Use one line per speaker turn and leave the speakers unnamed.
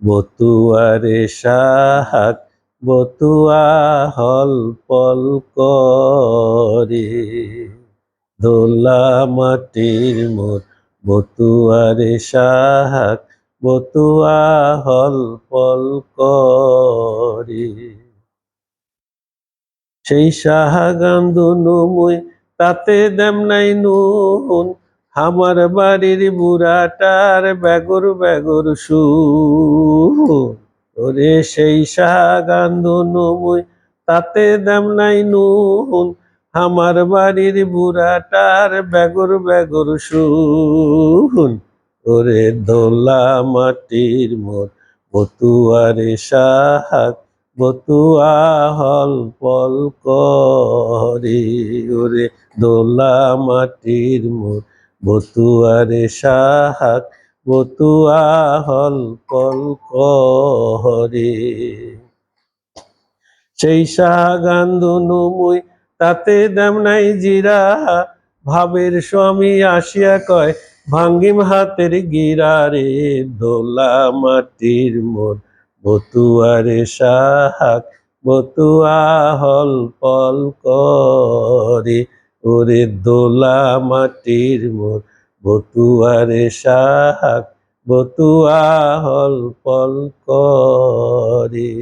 বতুয়ারে সাহাক বতুয়া হল পল করে, দোলা মাটির মোর বতুয়ারে সাহাক বতুয়া হল পল করে। সেই সাহাগান দুনুমুই তাতে দেম নাই নুন, আমার বাড়ির বুড়াটার বেগর বেগর সুর। ওরে সেই সাহাগান দুনুমুই তাতে দেম নাই নুন, আমার বাড়ির বুড়াটার বেগর বেগর সুর। ওরে দোলা মাটির মোর বতুয়ারে সাহাক বতুয়া হল পল করে, ওরে দোলা মাটির মোর বতুয়ারে সাহাক বতুয়া হল পল করে। সেই সাহাগান দুনুমুই তাতে দেম নাই জিরা, ভাবের স্বামী আসিয়া কয় ভাঙ্গিম হাতের গিরা রে। দোলা মাটির মোর বতুয়ারে সাহাক বতুয়া হল পল করে, ওরে দোলা মাটির মোর বতুয়ারে সাহাক বতুয়া হল পল করে।